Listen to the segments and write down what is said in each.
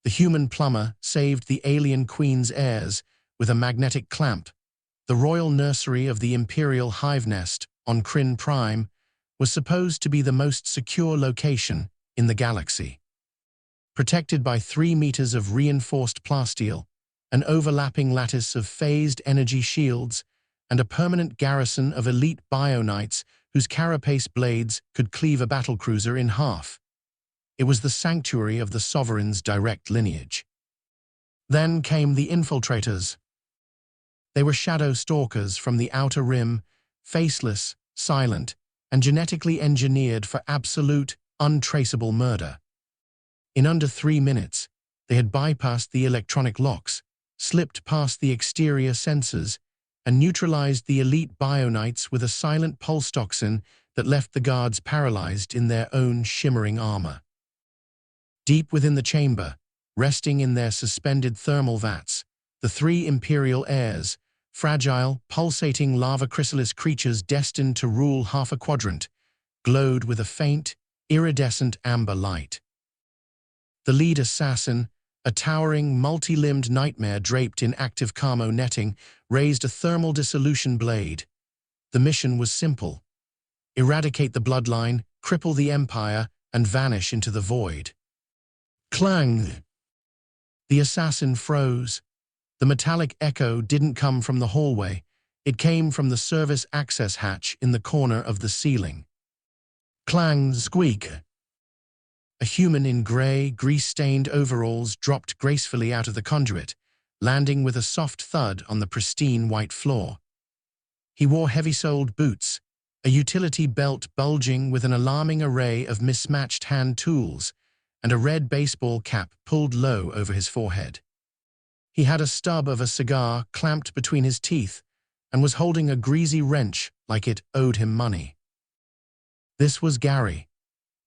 The human plumber saved the alien queen's heirs with a magnetic clamp. The royal nursery of the imperial hive nest on Kryn Prime was supposed to be the most secure location in the galaxy. Protected by 3 meters of reinforced plasteel, an overlapping lattice of phased energy shields, and a permanent garrison of elite bionites whose carapace blades could cleave a battlecruiser in half. It was the sanctuary of the sovereign's direct lineage. Then came the infiltrators. They were shadow stalkers from the outer rim, faceless, silent, and genetically engineered for absolute, untraceable murder. In under 3 minutes, they had bypassed the electronic locks, slipped past the exterior sensors, and neutralized the elite bionites with a silent pulse toxin that left the guards paralyzed in their own shimmering armor. Deep within the chamber, resting in their suspended thermal vats, the 3 imperial heirs, fragile, pulsating lava chrysalis creatures destined to rule half a quadrant, glowed with a faint, iridescent amber light. The lead assassin, a towering, multi-limbed nightmare draped in active camo netting, raised a thermal dissolution blade. The mission was simple: eradicate the bloodline, cripple the empire, and vanish into the void. Clang! The assassin froze. The metallic echo didn't come from the hallway. It came from the service access hatch in the corner of the ceiling. Clang! Squeak! A human in grey, grease-stained overalls dropped gracefully out of the conduit, landing with a soft thud on the pristine white floor. He wore heavy-soled boots, a utility belt bulging with an alarming array of mismatched hand tools, and a red baseball cap pulled low over his forehead. He had a stub of a cigar clamped between his teeth and was holding a greasy wrench like it owed him money. This was Gary.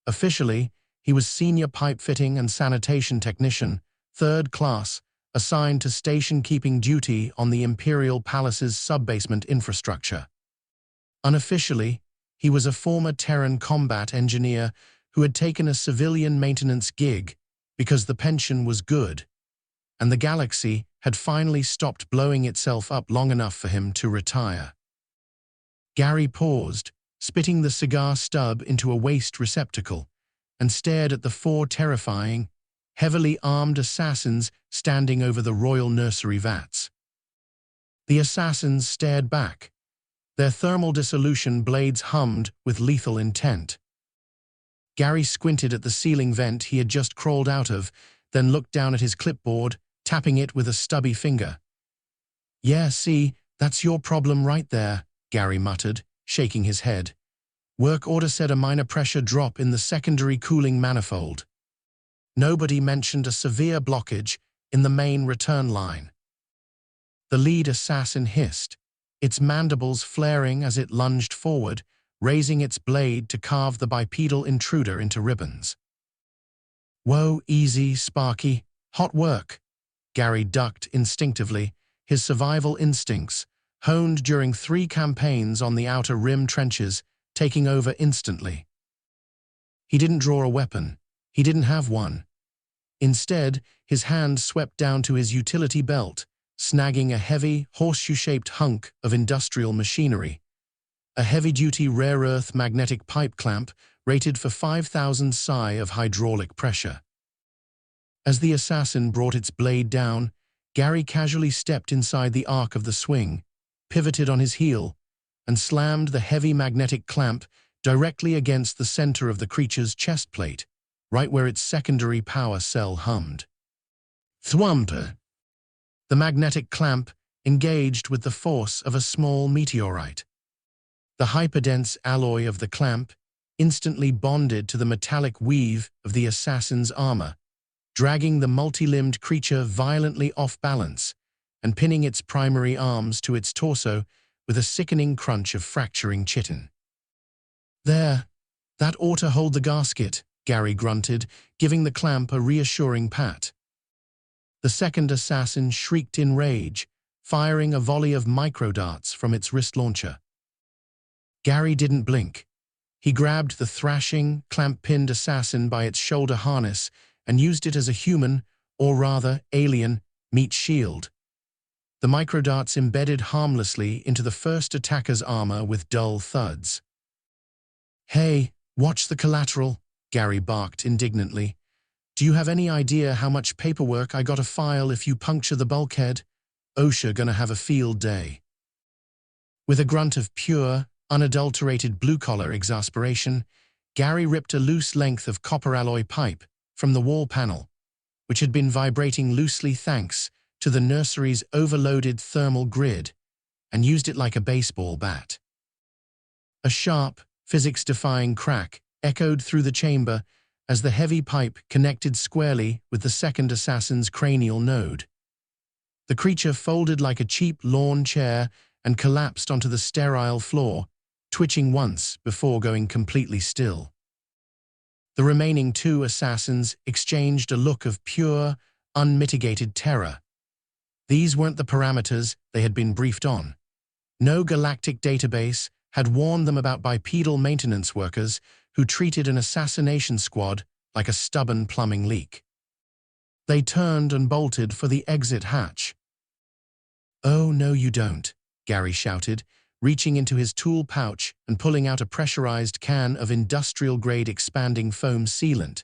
Officially, he was Senior Pipe Fitting and Sanitation Technician, 3rd class, assigned to station-keeping duty on the Imperial Palace's sub-basement infrastructure. Unofficially, he was a former Terran combat engineer who had taken a civilian maintenance gig because the pension was good, and the galaxy had finally stopped blowing itself up long enough for him to retire. Gary paused, spitting the cigar stub into a waste receptacle, and stared at the 4 terrifying, heavily armed assassins standing over the royal nursery vats. The assassins stared back. Their thermal dissolution blades hummed with lethal intent. Gary squinted at the ceiling vent he had just crawled out of, then looked down at his clipboard, tapping it with a stubby finger. "Yeah, see, that's your problem right there," Gary muttered, shaking his head. "Work order said a minor pressure drop in the secondary cooling manifold. Nobody mentioned a severe blockage in the main return line." The lead assassin hissed, its mandibles flaring as it lunged forward, raising its blade to carve the bipedal intruder into ribbons. "Whoa, easy, Sparky. Hot work." Gary ducked instinctively, his survival instincts, honed during 3 campaigns on the outer rim trenches, taking over instantly. He didn't draw a weapon. He didn't have one. Instead, his hand swept down to his utility belt, snagging a heavy, horseshoe-shaped hunk of industrial machinery. A heavy-duty rare earth magnetic pipe clamp rated for 5,000 psi of hydraulic pressure. As the assassin brought its blade down, Gary casually stepped inside the arc of the swing, pivoted on his heel, and slammed the heavy magnetic clamp directly against the center of the creature's chest plate, right where its secondary power cell hummed. Thwump! The magnetic clamp engaged with the force of a small meteorite. The hyperdense alloy of the clamp instantly bonded to the metallic weave of the assassin's armor, dragging the multi-limbed creature violently off balance and pinning its primary arms to its torso with a sickening crunch of fracturing chitin. "There, that ought to hold the gasket," Gary grunted, giving the clamp a reassuring pat. The second assassin shrieked in rage, firing a volley of microdarts from its wrist launcher. Gary didn't blink. He grabbed the thrashing, clamp-pinned assassin by its shoulder harness and used it as a human, or rather, alien, meets shield. The microdarts embedded harmlessly into the first attacker's armor with dull thuds. "Hey, watch the collateral," Gary barked indignantly. "Do you have any idea how much paperwork I gotta file if you puncture the bulkhead? OSHA gonna have a field day." With a grunt of pure, unadulterated blue-collar exasperation, Gary ripped a loose length of copper alloy pipe from the wall panel, which had been vibrating loosely thanks to the nursery's overloaded thermal grid, and used it like a baseball bat. A sharp, physics-defying crack echoed through the chamber as the heavy pipe connected squarely with the second assassin's cranial node. The creature folded like a cheap lawn chair and collapsed onto the sterile floor, twitching once before going completely still. The remaining two assassins exchanged a look of pure, unmitigated terror. These weren't the parameters they had been briefed on. No galactic database had warned them about bipedal maintenance workers who treated an assassination squad like a stubborn plumbing leak. They turned and bolted for the exit hatch. "Oh, no you don't," Gary shouted, reaching into his tool pouch and pulling out a pressurized can of industrial-grade expanding foam sealant.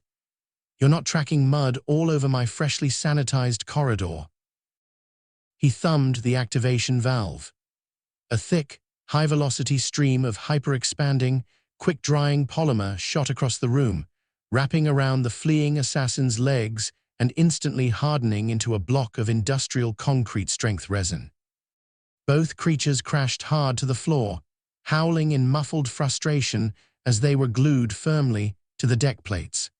"You're not tracking mud all over my freshly sanitized corridor." He thumbed the activation valve. A thick, high-velocity stream of hyper-expanding, quick-drying polymer shot across the room, wrapping around the fleeing assassin's legs and instantly hardening into a block of industrial concrete-strength resin. Both creatures crashed hard to the floor, howling in muffled frustration as they were glued firmly to the deck plates.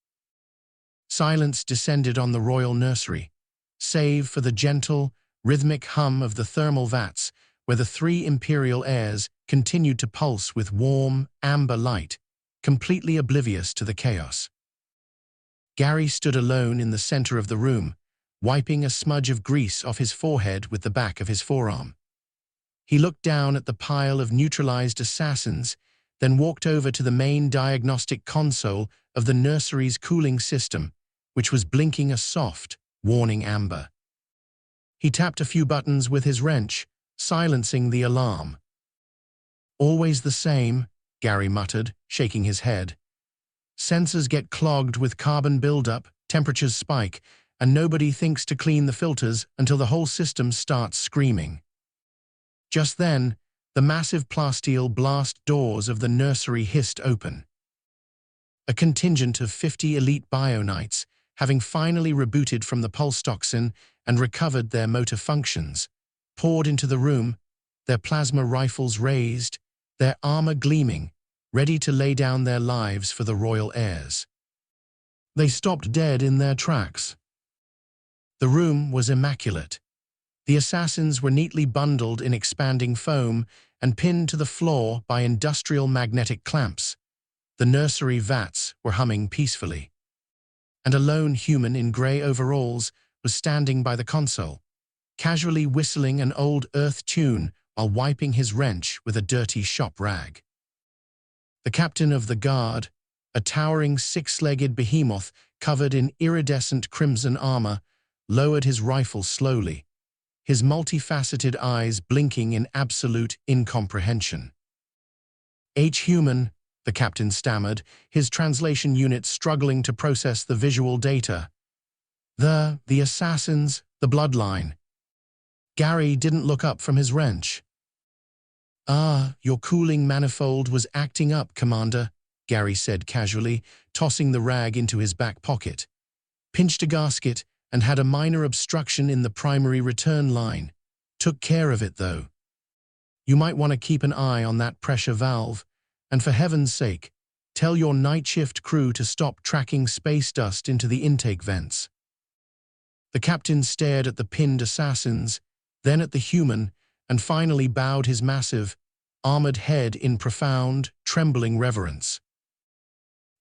Silence descended on the royal nursery, save for the gentle, rhythmic hum of the thermal vats where the three imperial heirs continued to pulse with warm, amber light, completely oblivious to the chaos. Gary stood alone in the center of the room, wiping a smudge of grease off his forehead with the back of his forearm. He looked down at the pile of neutralized assassins, then walked over to the main diagnostic console of the nursery's cooling system, which was blinking a soft, warning amber. He tapped a few buttons with his wrench, silencing the alarm. "Always the same," Gary muttered, shaking his head. "Sensors get clogged with carbon buildup, temperatures spike, and nobody thinks to clean the filters until the whole system starts screaming." Just then, the massive plasteel blast doors of the nursery hissed open. A contingent of 50 elite bionites, having finally rebooted from the pulse toxin and recovered their motor functions, poured into the room, their plasma rifles raised, their armor gleaming, ready to lay down their lives for the royal heirs. They stopped dead in their tracks. The room was immaculate. The assassins were neatly bundled in expanding foam and pinned to the floor by industrial magnetic clamps. The nursery vats were humming peacefully. And a lone human in gray overalls was standing by the console, casually whistling an old Earth tune while wiping his wrench with a dirty shop rag. The captain of the guard, a towering six-legged behemoth covered in iridescent crimson armor, lowered his rifle slowly, his multifaceted eyes blinking in absolute incomprehension. "Human," the captain stammered, his translation unit struggling to process the visual data. The assassins, the bloodline." Gary didn't look up from his wrench. Your cooling manifold was acting up, Commander," Gary said casually, tossing the rag into his back pocket. "Pinched a gasket and had a minor obstruction in the primary return line. Took care of it, though. You might want to keep an eye on that pressure valve, and for heaven's sake, tell your night shift crew to stop tracking space dust into the intake vents." The captain stared at the pinned assassins, then at the human, and finally bowed his massive, armored head in profound, trembling reverence.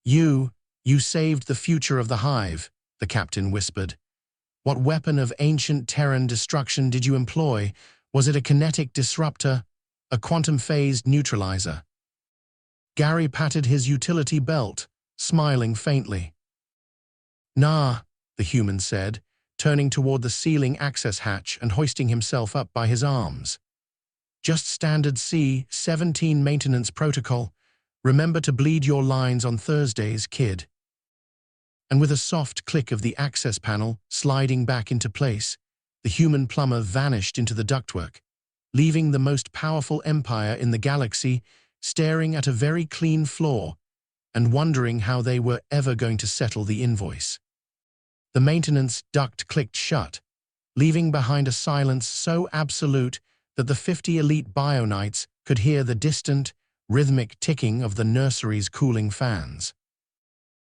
You saved the future of the hive," the captain whispered. "What weapon of ancient Terran destruction did you employ? Was it a kinetic disruptor, a quantum-phased neutralizer?" Gary patted his utility belt, smiling faintly. "Nah," the human said, turning toward the ceiling access hatch and hoisting himself up by his arms. "Just standard C-17 maintenance protocol. Remember to bleed your lines on Thursdays, kid." And with a soft click of the access panel sliding back into place, the human plumber vanished into the ductwork, leaving the most powerful empire in the galaxy staring at a very clean floor and wondering how they were ever going to settle the invoice. The maintenance duct clicked shut, leaving behind a silence so absolute that the 50 elite bionites could hear the distant, rhythmic ticking of the nursery's cooling fans.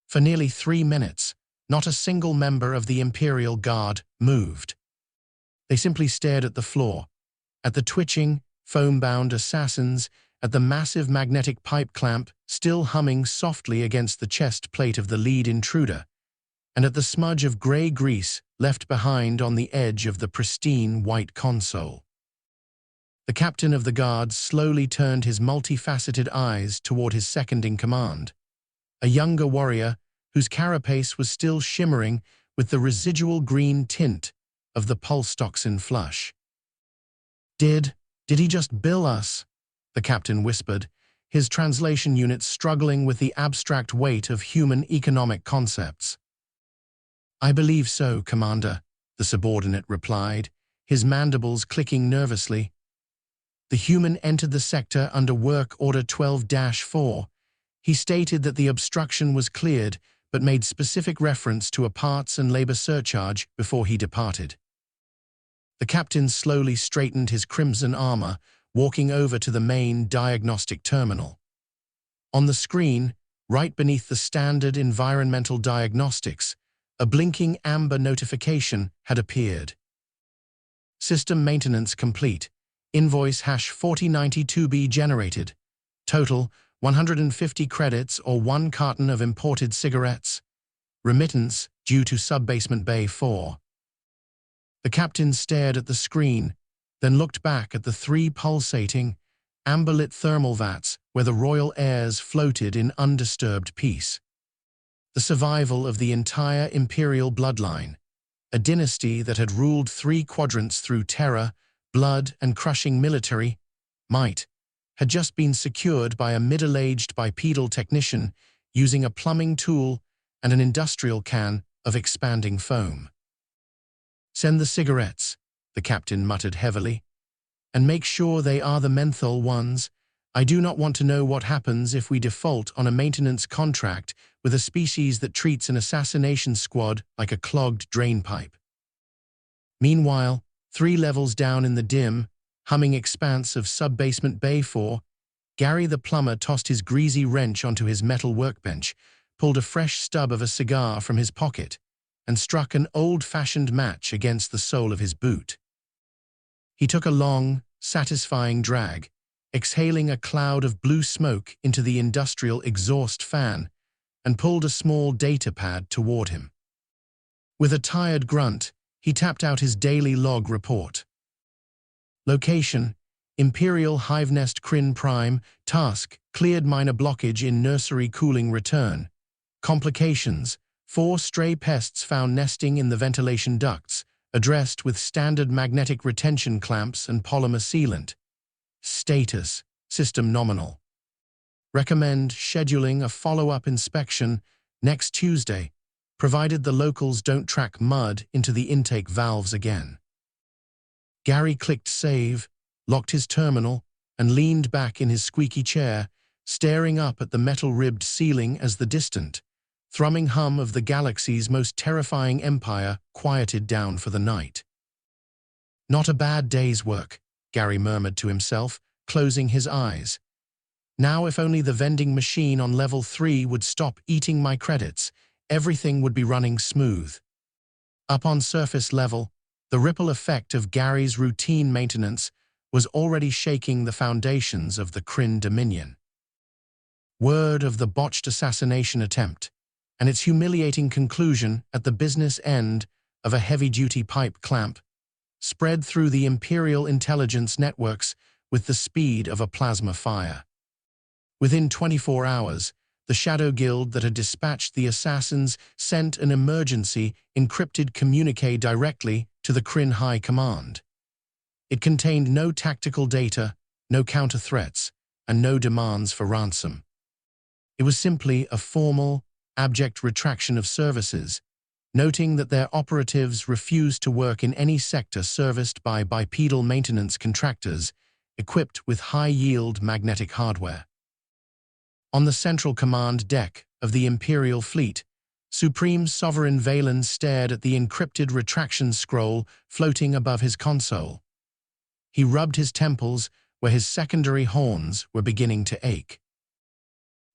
For nearly 3 minutes, not a single member of the Imperial Guard moved. They simply stared at the floor, at the twitching, foam-bound assassins, at the massive magnetic pipe clamp still humming softly against the chest plate of the lead intruder, and at the smudge of grey grease left behind on the edge of the pristine white console. The captain of the guards slowly turned his multifaceted eyes toward his second-in-command, a younger warrior whose carapace was still shimmering with the residual green tint of the pulse toxin flush. Did he just bill us?" the captain whispered, his translation unit struggling with the abstract weight of human economic concepts. "I believe so, Commander," the subordinate replied, his mandibles clicking nervously. The human entered the sector under Work Order 12-4. He stated that the obstruction was cleared, but made specific reference to a parts and labor surcharge before he departed. The captain slowly straightened his crimson armor, walking over to the main diagnostic terminal. On the screen, right beneath the standard environmental diagnostics, a blinking amber notification had appeared. "System maintenance complete. Invoice #4092B generated. Total 150 credits or 1 carton of imported cigarettes. Remittance due to Subbasement Bay 4. The captain stared at the screen, then looked back at the 3 pulsating, amber-lit thermal vats where the royal heirs floated in undisturbed peace. The survival of the entire imperial bloodline, a dynasty that had ruled 3 quadrants through terror, blood, and crushing military might, had just been secured by a middle-aged bipedal technician using a plumbing tool and an industrial can of expanding foam. "Send the cigarettes," the captain muttered heavily, "and make sure they are the menthol ones. I do not want to know what happens if we default on a maintenance contract with a species that treats an assassination squad like a clogged drainpipe." Meanwhile, 3 levels down in the dim, humming expanse of Subbasement Bay 4, Gary the plumber tossed his greasy wrench onto his metal workbench, pulled a fresh stub of a cigar from his pocket, and struck an old-fashioned match against the sole of his boot. He took a long, satisfying drag, exhaling a cloud of blue smoke into the industrial exhaust fan, and pulled a small data pad toward him. With a tired grunt, he tapped out his daily log report. Location: Imperial Hive Nest Kryn Prime. Task: cleared minor blockage in nursery cooling return. Complications: 4 stray pests found nesting in the ventilation ducts, addressed with standard magnetic retention clamps and polymer sealant. Status: system nominal. Recommend scheduling a follow-up inspection next Tuesday, provided the locals don't track mud into the intake valves again. Gary clicked save, locked his terminal, and leaned back in his squeaky chair, staring up at the metal-ribbed ceiling as the distant, thrumming hum of the galaxy's most terrifying empire quieted down for the night. "Not a bad day's work," Gary murmured to himself, closing his eyes. "Now if only the vending machine on level 3 would stop eating my credits, everything would be running smooth." Up on surface level, the ripple effect of Gary's routine maintenance was already shaking the foundations of the Kryn Dominion. Word of the botched assassination attempt, and its humiliating conclusion at the business end of a heavy-duty pipe clamp, spread through the Imperial intelligence networks with the speed of a plasma fire. Within 24 hours, The Shadow Guild that had dispatched the assassins sent an emergency encrypted communique directly to the Kryn High Command. It contained no tactical data, no counter-threats, and no demands for ransom. It was simply a formal, abject retraction of services, noting that their operatives refused to work in any sector serviced by bipedal maintenance contractors equipped with high-yield magnetic hardware. On the central command deck of the Imperial fleet, Supreme Sovereign Valen stared at the encrypted retraction scroll floating above his console. He rubbed his temples where his secondary horns were beginning to ache.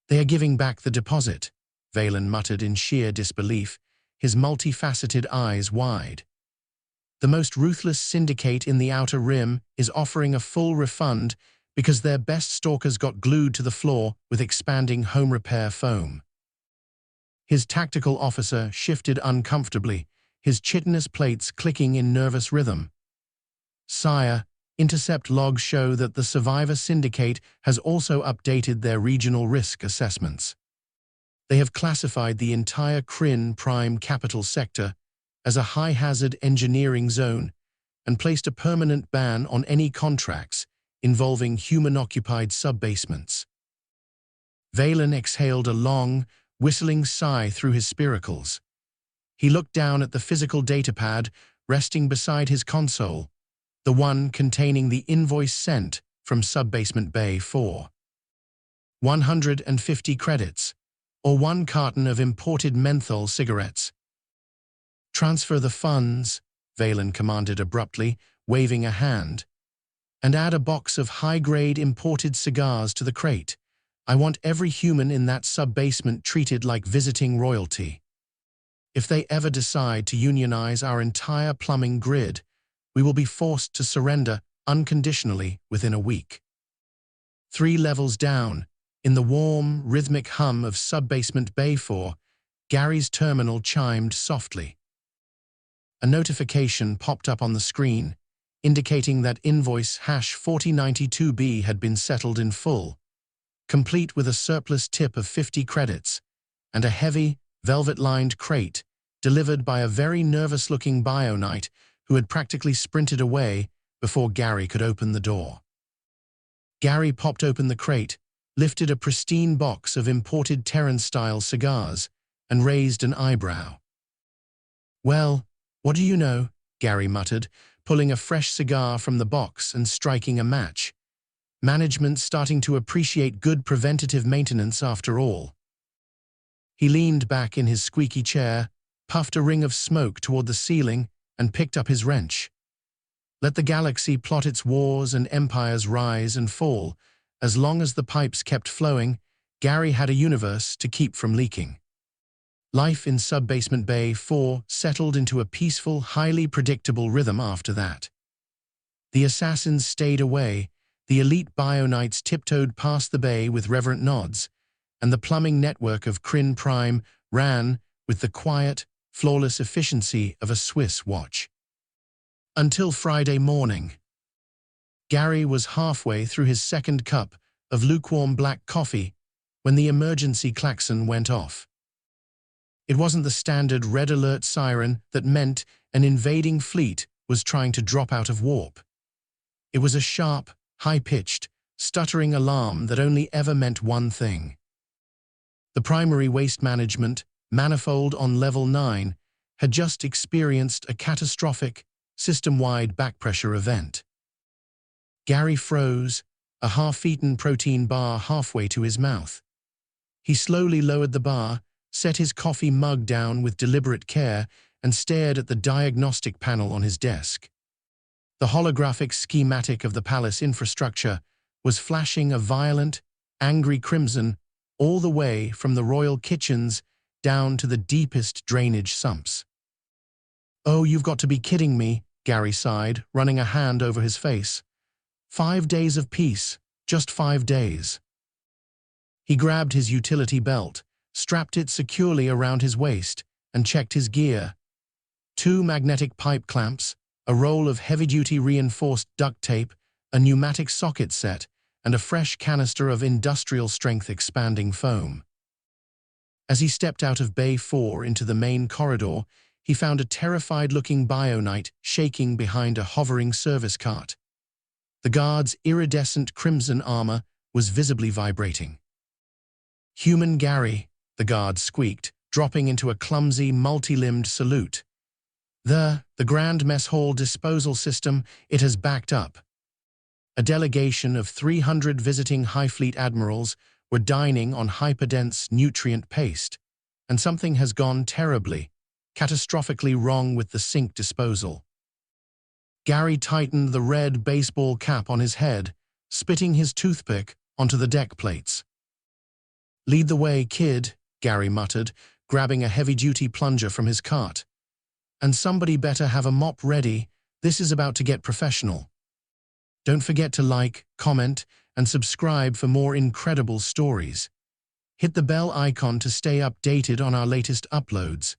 "They are giving back the deposit," Valen muttered in sheer disbelief, his multifaceted eyes wide. "The most ruthless syndicate in the Outer Rim is offering a full refund because their best stalkers got glued to the floor with expanding home repair foam." His tactical officer shifted uncomfortably, his chitinous plates clicking in nervous rhythm. "Sire, intercept logs show that the Survivor Syndicate has also updated their regional risk assessments. They have classified the entire Kryn Prime Capital sector as a high-hazard engineering zone and placed a permanent ban on any contracts involving human-occupied subbasements." Valen exhaled a long, whistling sigh through his spiracles. He looked down at the physical datapad resting beside his console, the one containing the invoice sent from Subbasement Bay 4. 150 credits, or 1 carton of imported menthol cigarettes. "Transfer the funds," Valen commanded abruptly, waving a hand, "and add a box of high-grade imported cigars to the crate. I want every human in that sub-basement treated like visiting royalty. If they ever decide to unionize our entire plumbing grid, we will be forced to surrender unconditionally within a week." 3 levels down, in the warm, rhythmic hum of Subbasement Bay 4, Gary's terminal chimed softly. A notification popped up on the screen, indicating that invoice #4092B had been settled in full, complete with a surplus tip of 50 credits, and a heavy, velvet-lined crate delivered by a very nervous-looking Bio-Knight who had practically sprinted away before Gary could open the door. Gary popped open the crate, lifted a pristine box of imported Terran-style cigars, and raised an eyebrow. "Well, what do you know?" Gary muttered, pulling a fresh cigar from the box and striking a match. "Management's starting to appreciate good preventative maintenance after all." He leaned back in his squeaky chair, puffed a ring of smoke toward the ceiling, and picked up his wrench. Let the galaxy plot its wars and empires rise and fall. As long as the pipes kept flowing, Gary had a universe to keep from leaking. Life in Subbasement Bay 4 settled into a peaceful, highly predictable rhythm after that. The assassins stayed away, the elite Bio-Knights tiptoed past the bay with reverent nods, and the plumbing network of Kryn Prime ran with the quiet, flawless efficiency of a Swiss watch. Until Friday morning. Gary was halfway through his second cup of lukewarm black coffee when the emergency klaxon went off. It wasn't the standard red alert siren that meant an invading fleet was trying to drop out of warp. It was a sharp, high-pitched, stuttering alarm that only ever meant one thing. The primary waste management, manifold on level 9, had just experienced a catastrophic, system-wide backpressure event. Gary froze, a half-eaten protein bar halfway to his mouth. He slowly lowered the bar, set his coffee mug down with deliberate care, and stared at the diagnostic panel on his desk. The holographic schematic of the palace infrastructure was flashing a violent, angry crimson all the way from the royal kitchens down to the deepest drainage sumps. "Oh, you've got to be kidding me," Gary sighed, running a hand over his face. 5 days of peace, just 5 days. He grabbed his utility belt, strapped it securely around his waist, and checked his gear. 2 magnetic pipe clamps, a roll of heavy-duty reinforced duct tape, a pneumatic socket set, and a fresh canister of industrial-strength expanding foam. As he stepped out of Bay 4 into the main corridor, he found a terrified-looking bio-knight shaking behind a hovering service cart. The guard's iridescent crimson armor was visibly vibrating. "Human Gary," the guard squeaked, dropping into a clumsy, multi-limbed salute. The Grand Mess Hall disposal system, it has backed up." A delegation of 300 visiting High Fleet admirals were dining on hyperdense nutrient paste, and something has gone terribly, catastrophically wrong with the sink disposal. Gary tightened the red baseball cap on his head, spitting his toothpick onto the deck plates. "Lead the way, kid," Gary muttered, grabbing a heavy-duty plunger from his cart. "And somebody better have a mop ready. This is about to get professional." Don't forget to like, comment, and subscribe for more incredible stories. Hit the bell icon to stay updated on our latest uploads.